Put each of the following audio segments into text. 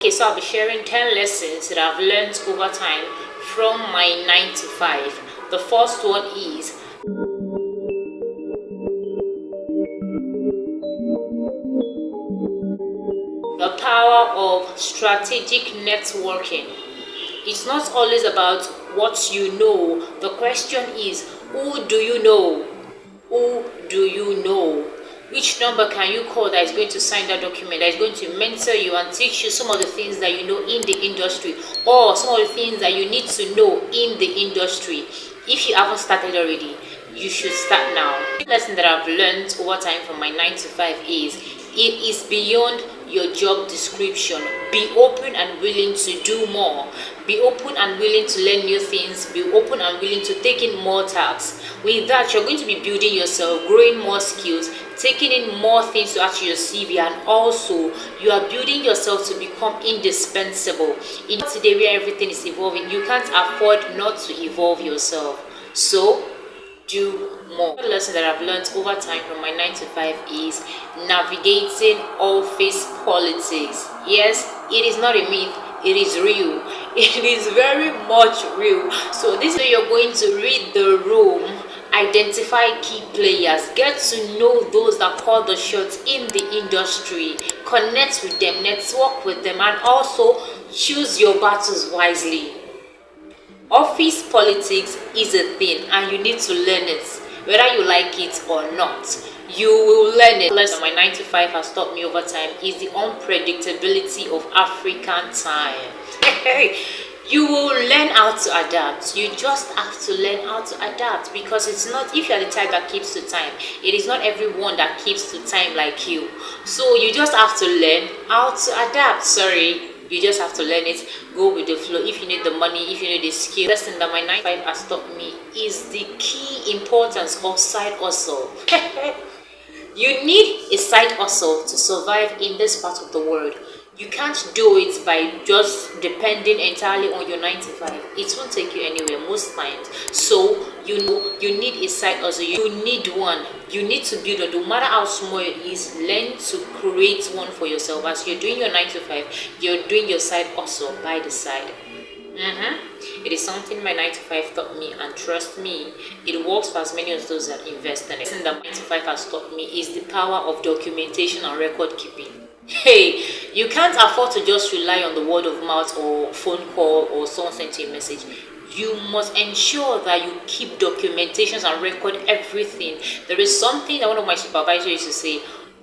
Okay, so I'll be sharing 10 lessons that I've learned over time from my 9 to 5. The first one is the power of strategic networking. It's not always about what you know. The question is, who do you know? Who do you know? Which number can you call that is going to sign that document, that is going to mentor you and teach you some of the things that you know in the industry, or some of the things that you need to know in the industry? If you haven't started already, you should start now. The lesson that I've learned over time from my 9 to 5 is, it is beyond your job description. Be open and willing to do more. Be open and willing to learn new things. Be open and willing to take in more tasks. With that, you're going to be building yourself, growing more skills, taking in more things to add to your CV, and also you are building yourself to become indispensable. In today where everything is evolving, you can't afford not to evolve yourself. So do more. The lesson that I've learned over time from my 9 to 5 is navigating office politics. Yes, it is not a myth, it is real. It is very much real. So this is where you're going to read the room, identify key players, get to know those that call the shots in the industry, connect with them, network with them, and also choose your battles wisely. Office politics is a thing and you need to learn it, whether you like it or not. You will learn it. Lesson my 9 to 5 has taught me over time is the unpredictability of African time. You will learn how to adapt. You just have to learn how to adapt, because it's not, if you are the type that keeps to time, it is not everyone that keeps to time like you. So you just have to learn how to adapt. You just have to learn it, go with the flow. If you need the money, if you need the skill. The lesson that my 9 to 5 has taught me is the key importance of side hustle. You need a side hustle to survive in this part of the world. You can't do it by just depending entirely on your 9 to 5. It won't take you anywhere most times. So you know you need a side hustle. You need one. You need to build it. No matter how small it is, learn to create one for yourself. As you're doing your 9 to 5, you're doing your side hustle by the side. It is something my 9 to 5 taught me, and trust me, it works for as many of those that invest in it. The lesson that 9 to 5 has taught me is the power of documentation and record keeping. Hey, you can't afford to just rely on the word of mouth or phone call or someone sent you a message. You must ensure that you keep documentations and record everything. There is something that one of my supervisors used to say,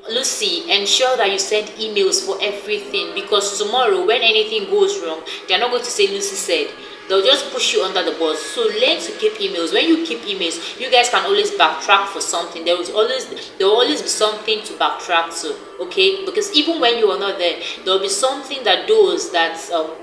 Lucy, ensure that you send emails for everything, because tomorrow when anything goes wrong, they're not going to say Lucy said. They'll just push you under the bus. So learn to keep emails. When you keep emails, you guys can always backtrack for something. There will always be something to backtrack to, okay? Because even when you are not there, there will be something that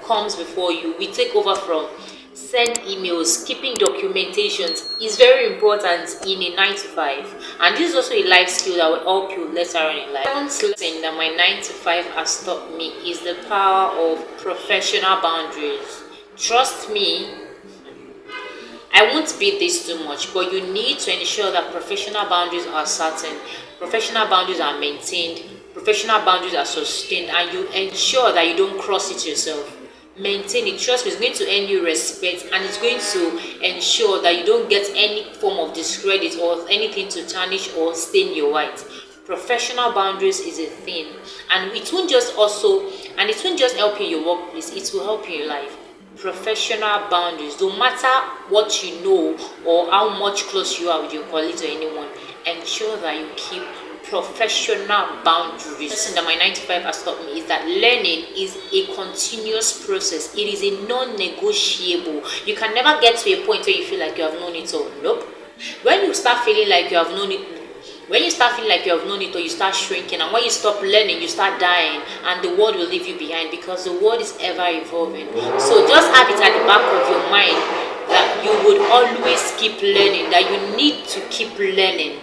comes before you. We take over from. Send emails. Keeping documentations is very important in a 9 to 5, and this is also a life skill that will help you later on in life. One lesson that my 9 to 5 has taught me is the power of professional boundaries. Trust me, I won't beat this too much, but you need to ensure that professional boundaries are certain, professional boundaries are maintained, professional boundaries are sustained, and you ensure that you don't cross it yourself. Maintain it. Trust me, it's going to earn you respect, and it's going to ensure that you don't get any form of discredit or anything to tarnish or stain your white. Professional boundaries is a thing, and it won't just help you in your workplace, it will help you in life. Professional boundaries, no matter what you know or how much close you are with your colleagues or anyone, ensure that you keep professional boundaries. The lesson that my 9 to 5 has taught me is that learning is a continuous process. It is a non-negotiable. You can never get to a point where you feel like you have known it all. Nope. When you start feeling like you have known it, or you start shrinking, and when you stop learning, you start dying, and the world will leave you behind, because the world is ever evolving. So just have it at the back of your mind that you would always keep learning, that you need to keep learning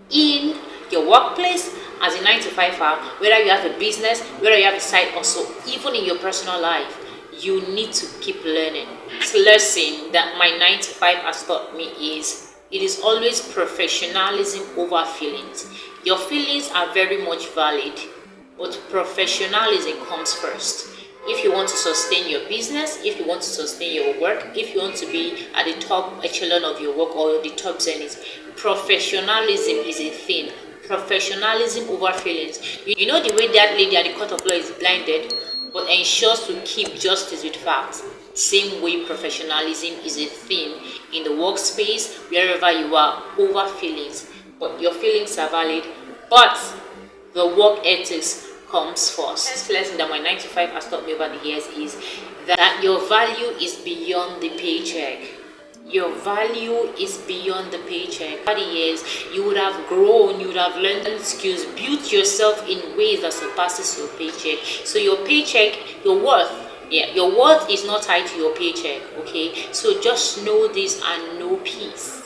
in your workplace, as a 9 to 5er, whether you have a business, whether you have a side hustle, even in your personal life, you need to keep learning. This lesson that my 9 to 5 has taught me is, it is always professionalism over feelings. Your feelings are very much valid, but professionalism comes first. If you want to sustain your business, if you want to sustain your work, if you want to be at the top echelon of your work or the top zenith, professionalism is a thing. Professionalism over feelings. You know the way that lady at the court of law is blinded but ensures to keep justice with facts. Same way professionalism is a thing in the workspace, wherever you are, over feelings. But your feelings are valid, but the work ethics comes first. Next lesson that my 9 to 5 has taught me over the years is that your value is beyond the paycheck. Your value is beyond the paycheck. Over the years, you would have grown, you would have learned skills, built yourself in ways that surpasses your paycheck. So your paycheck, your worth, your worth is not tied to your paycheck, okay? So just know this and know peace.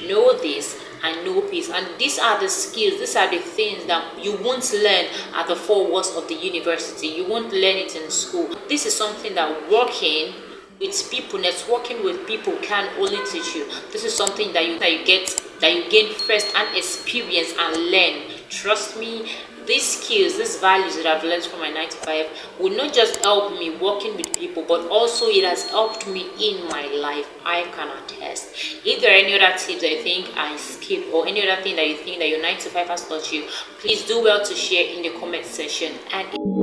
Know this and know peace. And these are the skills, these are the things that you won't learn at the four walls of the university. You won't learn it in school. This is something that working with people, networking with people can only teach you. This is something that you gain first and experience and learn. Trust me, these skills, these values that I've learned from my 9 to 5 will not just help me working with people, but also it has helped me in my life. I can attest. If there are any other tips that you think I skipped or any other thing that you think that your 9 to 5 has taught you, please do well to share in the comment section. And